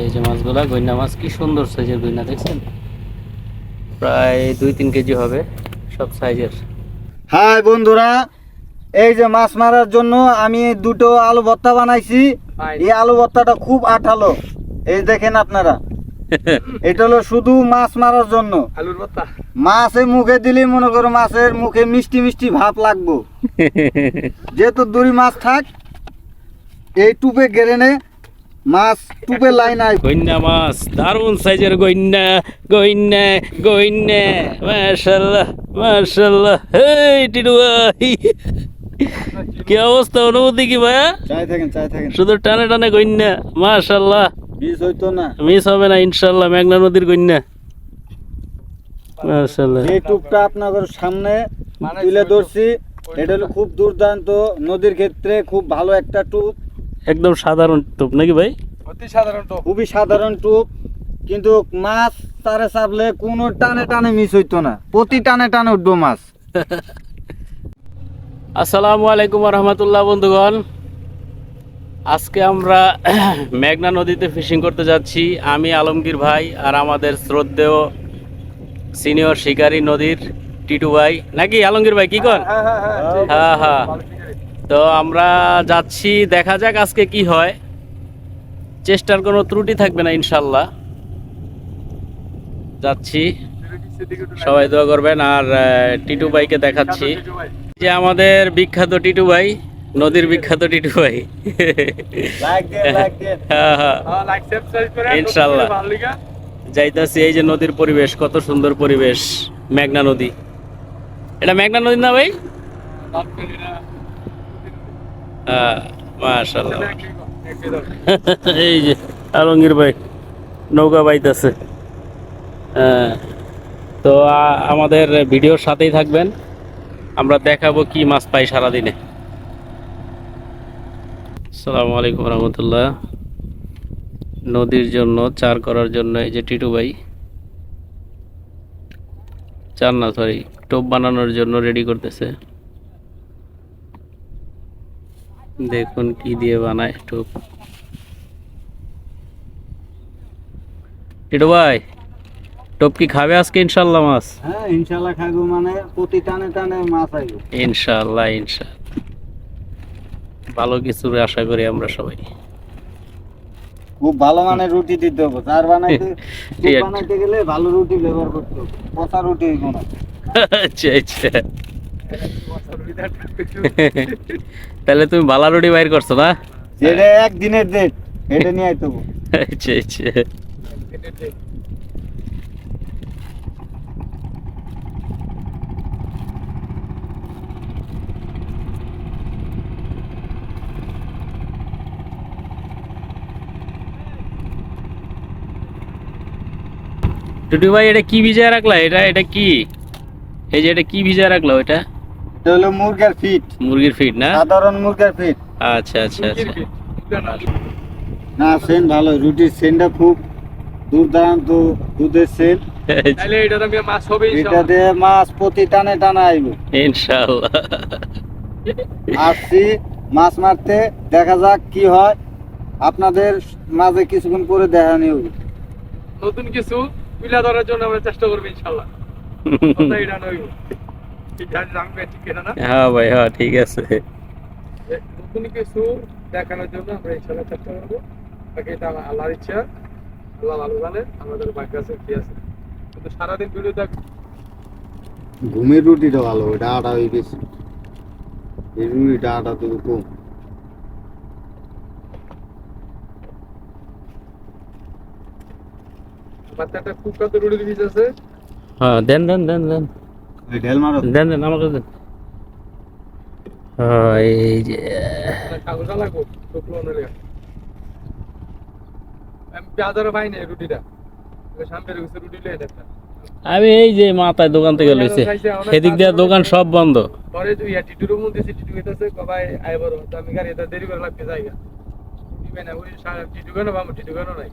এই যে মাছগুলা, গইন্না মাছ, কি সুন্দর সাইজের গইন্না দেখছেন, প্রায় 2-3 কেজি হবে সব সাইজের। হাই বন্ধুরা, এই যে মাছ মারার জন্য আমি দুটো আলু ভর্তা বানাইছি। এই আলু ভর্তাটা খুব আঠালো, এই দেখেন আপনারা। এটা হলো শুধু মাছ মারার জন্য। আলুর ভর্তা মাছে মুখে দিলে মনে করো মাছের মুখে মিষ্টি মিষ্টি ভাব লাগবো। যেহেতু দড়ি মাছ থাক, এই টুপে গেড়ে মাছ টুপে লাইন আই। গইন্না মাছ, দারুণ সাইজের গইন্না, গইন্না গইন্না, মাশাআল্লাহ মাশাআল্লাহ। এই টিটু ভাই, কি অবস্থা, অনুভূতি কি ভাইয়া? চাই থাকেন শুধু টানে টানে গইন্না, মাশাআল্লাহ। মিস হইতো না, মিস হবে না ইনশাআল্লাহ, মেঘনা নদীর গইন্না, মাশাআল্লাহ। এই টুপটা আপনাদের সামনে তুলে ধরছি। এটা হলো খুব দুর্দান্ত নদীর ক্ষেত্রে খুব ভালো একটা টুপ, একদম সাধারণ টোপ নাকি ভাই? অতি সাধারণ তো। খুবই সাধারণ টুপ, কিন্তু মাছ তারে চাপলে কোনো টানে টানে মিস হইতো না, প্রতি টানে টানে উঠবো মাছ। আসসালামু আলাইকুম রহমতুল্লাহ বন্ধুগণ, আজকে আমরা মেঘনা নদীতে ফিশিং করতে যাচ্ছি। আমি আলমগীর ভাই আর আমাদের শ্রদ্ধেয় সিনিয়র শিকারী নদীর টিটু ভাই, নাকি আলমগীর ভাই কি কর? হ্যাঁ হ্যাঁ। তো আমরা যাচ্ছি, দেখা যাক আজকে কি হয়। চেষ্টার কোনো ত্রুটি থাকবে না ইনশাল্লাহ। যাচ্ছি, সবাই দোয়া করবেন। আর টিটু ভাইকে দেখাচ্ছি, যে আমাদের বিখ্যাত টিটু ভাই, নদীর বিখ্যাত টিটু ভাই। হ্যাঁ হ্যাঁ, ইনশাল্লাহ যাইতাছি। এই যে নদীর পরিবেশ, কত সুন্দর পরিবেশ, মেঘনা নদী। এটা মেঘনা নদী না ভাই? হ্যাঁ, মাশাআল্লাহ। এই যে আলমগীর ভাই নৌকা বাইতেছে। হ্যাঁ, তো আমাদের ভিডিওর সাথেই থাকবেন, আমরা দেখাবো কি মাছ পাই সারাদিনে। আসসালামু আলাইকুম রহমতুল্লাহ। নদীর জন্য চার করার জন্য এই যে টিটু ভাই, চার না সরি, টোপ বানানোর জন্য রেডি করতেছে। দেখুন কি দিয়ে বানায় টোপ। টিটু ভাই, টোপ কি খাবে আজকে ইনশাল্লাহ মাছ? হ্যাঁ ইনশাল্লাহ খাইবো, মানে প্রতি টানে টানে মাছ আইবো ইনশাল্লাহ ইনশাল্লাহ। ভালো কিছু আশা করি আমরা সবাই। খুব ভালো মানের রুটি দিতে হবে, চার বানাইতে গেলে ভালো রুটি ব্যবহার করতে হবে, পচা রুটি হইব না। আচ্ছা আচ্ছা, তাহলে তুমি ভালো রুটি বাইর করছো না? যেটা একদিনের ডেট, এটা নিয়ে আইতে হবে। আচ্ছা আচ্ছা। টুটু ভাই, এটা কি ভিজায় রাখলা? এটা কি, এই যে এটা কি ভিজায় রাখলো? এটা এটা হলো মুরগির ফিট, মুরগির ফিড না? সাধারণ মুরগির ফিট। আচ্ছা আচ্ছা আচ্ছা। না সেন্ট ভালো, রুটির সেন্টটা খুব দুর্দান্ত, দুধের সেন্ট। তাহলে এটা তো মাছ হবে এটা ইনশাআল্লাহ। দিয়ে মাছ প্রতি টানে টানে আইব। ইনশাআল্লাহ। আসছি মাছ মারতে, দেখা যাক কি হয়। আপনাদের মাঝে কিছুক্ষণ পরে দেখা নিয়ে নতুন কিছু তুলে ধরার জন্য আমরা চেষ্টা করবো ইনশাআল্লাহ। কথা এটা নইব, ঠিক আছে জানবে, ঠিক আছে না? হ্যাঁ ভাই, হ্যাঁ ঠিক আছে। নতুন কিছু দেখানোর জন্য আমরা ইনশাআল্লাহ চেষ্টা করবো। বাকি এটা আল্লাহর ইচ্ছা, আল্লাহ ভালো জানে, আমাদের ভাগ্য আছে কি আছে। কিন্তু সারাদিন ভিডিও দেখ। ঘুমের রুটিটা ভালো, ওটা আটা হয়ে গেছে, এই রুটিটা আটা তো কম। বাচ্চাটা খুব কত রুটি বীজ আছে। হ্যাঁ, দেন দেন দেন দেন ওই ঢেল মারো, দেন দেন আমাকে দেন। হ্যাঁ, এই যে কাগজা লাগবো টুকলো নলে। আমি বাজারে পাই না রুটিটা, সামনের কাছে রুটি লয়ে দেখটা। আমি এই যে মাথায় দোকান থেকে লইছে, সেদিক দিয়ে দোকান সব বন্ধ। পরে তুই টিটুর মধ্যে টিটু কইতাছে কবাই আইবো, তো আমি গাড়ি এটা দেরি করে লাগতে যাইগা। দিবে না ওই টিটু কেন বামু, টিটু কেন নাই।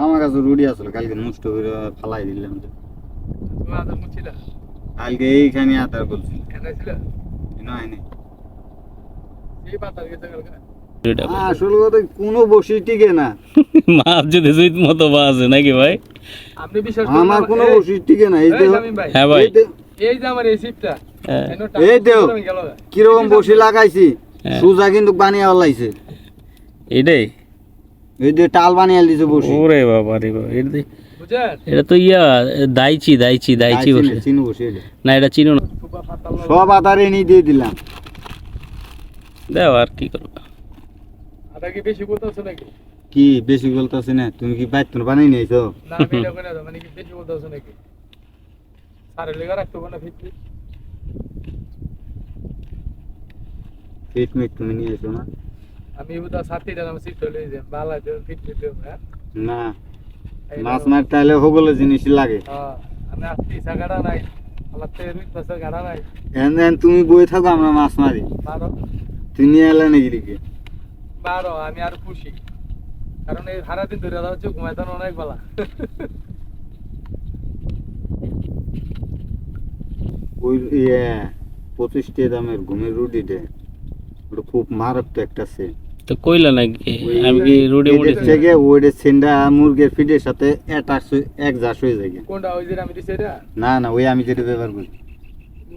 আমার কাছে রুটি আসলে কালকে নষ্ট করে ফালাই দিলাম। তুমি আদর মুছিলা কালকে এইখানে আতার বলছি কেন ছিল? নয় নি, এই পাতা গেছে কালকে আসলে কথা কোনো বসি টিকে না, মাছ যদি জুইত মতো বাজে নাকি ভাই? আপনি বিশ্বাস করেন আমার কোনো এই- বসি টিকে না। এই এই দেখো, শামীম ভাই হ্যাঁ ভাই, এই দেখো, এই যে আমার এই সিপটা হ্যাঁ। এই দেও। কিরকম বসি লাগাইছি, হ্যাঁ। সুজা কিন্তু বানিয়ে লাইছে। এটাই এই যে টাল বানিয়ে দিছে বসি। ওরে বাবা রে বাবা, বুঝছেন এটা তো দাইচি বসে চিনু বসি এটা। না, এটা চিনো না। সুবা পাতা সব আদার এনে দিয়ে দিলাম। দেও আর কি করবো। আদা কি বেশি বলতেছ নাকি? কি বেশি বলতেছি না, তুমি কি বাইতন বানিয়ে নিয়েছো? না আমি এটা কই না মানে কি বেশি বলতেছ নাকি? সারে লেগা রাখতো না ফিটলি। পেট মেট তুমি নিয়ে এসো না। আমি বুঝা সাথে দিলাম সিট চলে যাই বালা যে ফিটলি দেব হ্যাঁ না, মাছ মারতে হলে হগলে জিনিস লাগে। হ্যাঁ আমি আসছি সাগাড়া নাই আমার তো রুই মাছের গাড়া নাই এন তুমি বই থাকো, আমরা মাছ মারি। বারো তুই নিয়ে এলে নাকি দিকে? বারো আমি আর খুশি কারণ এই সারাদিন ধরে হচ্ছে ঘুমাইতাম অনেক বেলা ওই 25 দামের ঘুমের রুটিতে ওটা খুব মারাত্মক একটা সে। তো কইলা নাকি আমি কি রুডি মুড়ি থেকে ওইটা সেন্ডা মুরগির ফিডের সাথে এক জাস হয়ে যায়। কোনটা ওই যে আমি দিছি এটা না না, ওই আমি যেটা ব্যবহার করি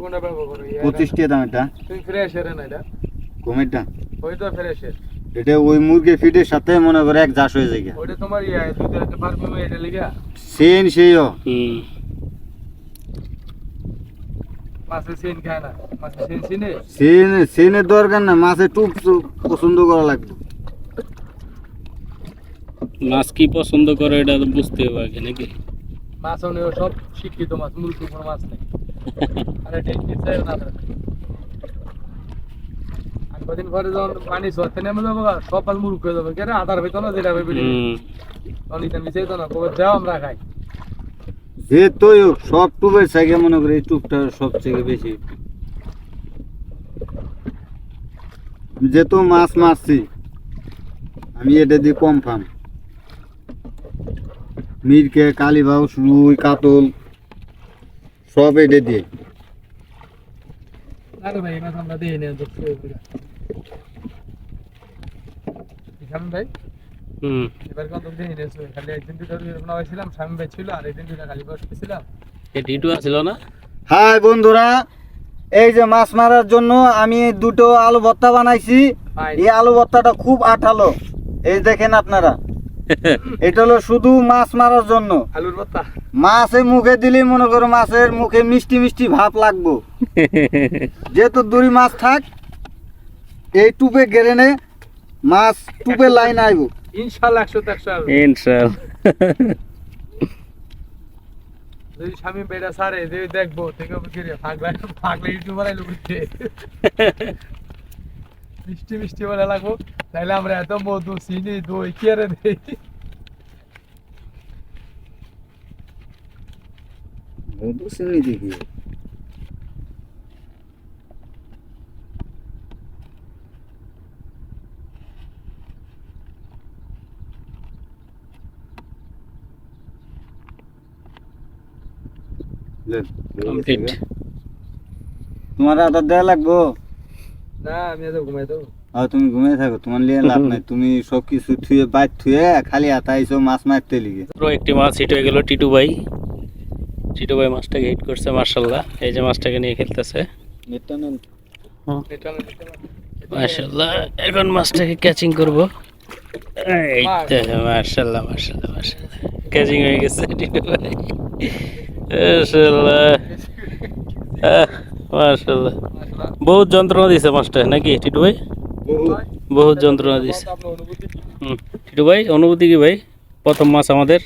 কোনটা ব্যবহার করো 25 দাম এটা তুমি ফ্রেশ এর না এটা ঘুমেরটা। ওই তো ফ্রেশ এর এটা ওই মুরগির ফিডের সাথে মনে করে এক জাস হয়ে যায়। ওইটা তোমার দুধের একটা পারফিউম এটা লিগা সেন সেইও হুম, মাছের সেন খায় না মাছের সেন চিনে সেনের দরকার না, মাছে টুপ পছন্দ করা লাগবে। মাছ কি পছন্দ করে এটা তো বুঝতে হবে আগে নাকি? মাছ হলেও সব শিক্ষিত মাছ মূর্খ কোনো মাছ নেই আর এটা ইচ্ছা না আর কদিন পরে যখন পানি সরতে নেমে যাবো সব মাছ মূর্খ হয়ে যাবে কেন আধার হইতো না যেটা ভেবে হুম, তখন এটা মিশে তো না কবে যাও আমরা খাই যে তো সব টুবের থেকে মনে করে এই টুবটা সবচেয়ে বেশি। যেহেতু মাছ মারছি আমি এটা দিয়ে কম ফার্ম, মিরকে কালীবাউস রুই কাতল সব এটা দিয়ে। আরে ভাই মাছ আমরা দিয়ে নিয়ে যাচ্ছি ভাই হুম। এবার কত দিয়ে নিয়েছো খালি একদিন দুটো হয়েছিলাম স্বামী ভাই ছিল আর একদিন দুটো খালি বসেছিলাম এ টিটু আছিল না? হাই বন্ধুরা, এই যে মাছ মারার জন্য আমি দুটো আলু ভর্তা বানাইছি। এই আলু ভর্তাটা খুব আঠালো, এই দেখেন আপনারা। এটা হলো শুধু মাছ মারার জন্য। আলুর ভর্তা মাছের মুখে দিলে মনে করো মাছের মুখে মিষ্টি মিষ্টি ভাব লাগবো। যেহেতু দড়ি মাছ থাক এই টুপে গেড়ে নে মাছ টুপে লাইন আইব। ইনশাআল্লাহ 100 ইনশাআল্লাহ। যদি স্বামী বেড়া সারে যে দেখবো থেকে ফিরে ফাগলা ইউটিউবার আইলো বুঝছে মিষ্টি মিষ্টি বলে লাগবো তাইলে আমরা এত মধু চিনি দই কি আরে দেই দেখি কমপ্লিট। তোমার আদর দেওয়া লাগবো। না আমি এত ঘুমাই তো আর তুমি ঘুমিয়ে থাকো, তোমার লিয়ে লাভ নাই। তুমি সবকিছু থুয়ে বাইর থুয়ে খালি হাতে আইছো মাছ মারতে লিগে। একটি মাছ হিট হয়ে গেল টিটু ভাই। টিটু ভাই মাছটাকে হিট করছে মাশাআল্লাহ। এই যে মাছটাকে নিয়ে খেলতেছে এটা মাশাআল্লাহ। এখন মাছটাকে ক্যাচিং করব। এই তো মাশাআল্লাহ মাশাআল্লাহ মাশাআল্লাহ, ক্যাচিং হয়ে গেছে টিটু ভাই মাশাআল্লাহ। মাশাআল্লাহ, বহুত যন্ত্রণা দিছে মাছটা নাকি টিটু ভাই? বহুত যন্ত্রণা দিছে। টিটু ভাই অনুভূতি কি ভাই? প্রথম মাছ আমাদের,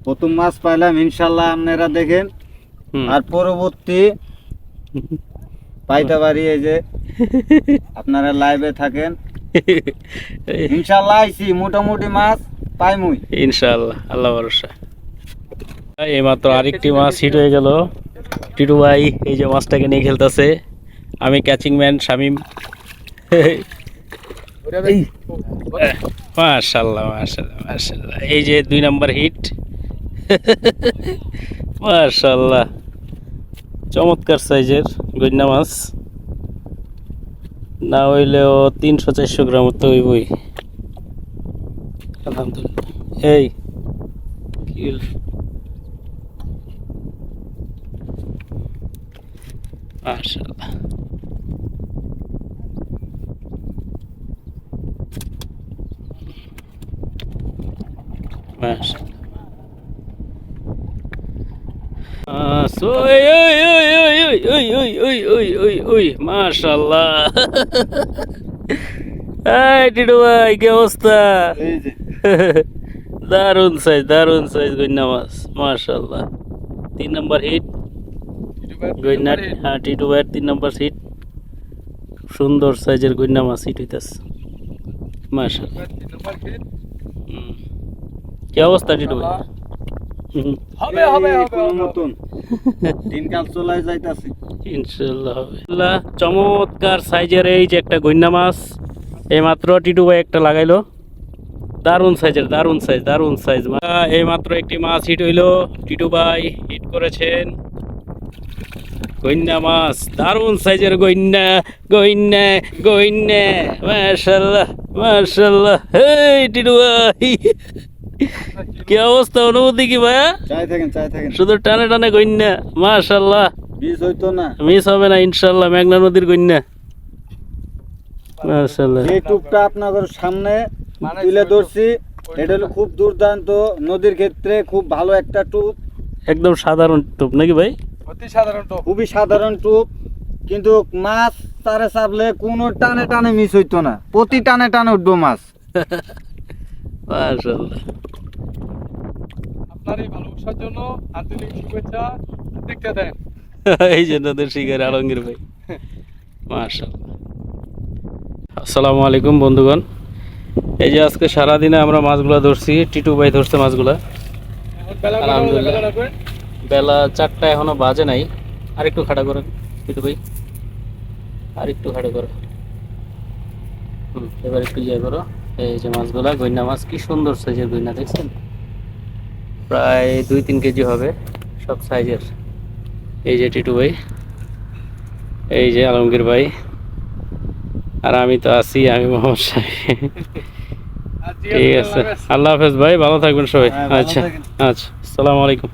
প্রথম মাছ পাইলাম, ইনশাল্লাহ আপনারা দেখেন। আর পরবর্তী পাইতে পারি এই যে আপনারা লাইভে থাকেন। ইনশাল্লাহ আইছি মোটামুটি মাছ পাইমুই ইনশাআল্লাহ, আল্লাহ ভরসা। এই মাত্র আরেকটি মাছ হিট হয়ে গেল। টিটু ভাই এই যে মাছটাকে নিয়ে খেলতেছে, আমি ক্যাচিং ম্যান শামিম। মাশাআল্লাহ মাশাআল্লাহ মাশাআল্লাহ, এই যে 2 নাম্বার হিট। মাশাআল্লাহ, চমৎকার সাইজের গইন্না মাছ। না হইলেও 300-400 গ্রাম তো হইবই। আলহামদুলিল্লাহ। এই কি হইল? মাশাআল্লাহ। মাশাআল্লাহ। ওই ওই ওই ওই ওই ওই ওই ওই ওই ওই মাশাআল্লাহ। এই টিটু ভাই কি অবস্থা? এই যে দারুন সাইজ গইন্না মাছ মাশাআল্লাহ। 3 নম্বর হিট গইন্না। হ্যাঁ টিটু ভাইয়ের 3 নম্বর হিট। সুন্দর সাইজের গইন্না মাছ হিট হইতাছে মাশাআল্লাহ। হুম। কি অবস্থা টিটু ভাই? হবে হবে এই হবে কোনো হবে। মতন দিনকাল চলে যাইতাছে। ইনশাআল্লাহ হবে। চমৎকার সাইজের এই যে একটা গইন্না মাছ এই মাত্র টিটু ভাই একটা লাগাইলো। দারুন সাইজ এই মাত্র একটি মাছ হিট হইলো। টিটু ভাই হিট করেছেন গইন্না মাছ, দারুন সাইজের গইন্না মাশাআল্লাহ। এই টিটু ভাই কি অবস্থা, অনুভূতি কি ভাইয়া? চাই থাকেন শুধু টানে টানে গইন্না মাশাআল্লাহ। বীজ হইতো না। মিস হবে না ইনশাআল্লাহ, মেঘনা নদীর গইন্না মাশাআল্লাহ। এই টুপটা আপনাদের সামনে তুলে ধরছি, এটা হলো খুব দুর্দান্ত নদীর ক্ষেত্রে খুব ভালো একটা টুপ, একদম সাধারণ টোপ নাকি ভাই? অতি সাধারণ টপ। খুবই সাধারণ টুপ, কিন্তু মাছ তারে চাপলে কোনো টানে টানে মিস হইতো না, প্রতি টানে টানে উঠবো মাছ। মাশাআল্লাহ। আপনার এই ভালোবাসার জন্য আন্তরিক শুভেচ্ছা, দেখতে দেন। এই যে নদীর শিকার আলমগীর ভাই মাশাআল্লাহ। আসসালামু আলাইকুম বন্ধুগণ, এই যে আজকে সারাদিনে আমরা মাছগুলা ধরছি, টিটু ভাই ধরছে মাছগুলা। এখন বেলা আলহামদুলিল্লাহ। বেলা রাখবেন। বেলা 4টা এখনো বাজে নাই। আরেকটু খাড়া করেন টিটু ভাই, আরেকটু খাড়া করো। এবার একটু ইয়ে করো। এই যে মাছগুলা গইন্না মাছ, কি সুন্দর সাইজের গইন্না দেখছেন, প্রায় 2-3 কেজি হবে সব সাইজের। এই যে টিটু ভাই, এই যে আলমগীর ভাই, আর আমি তো আছি, আমি মোহাম্মদ সাহেব। আর ঠিক আছে, আল্লাহ হাফেজ ভাই, ভালো থাকবেন সবাই। হ্যাঁ, ভালো আচ্ছা থাকেন। আচ্ছা, আসসালামু আলাইকুম।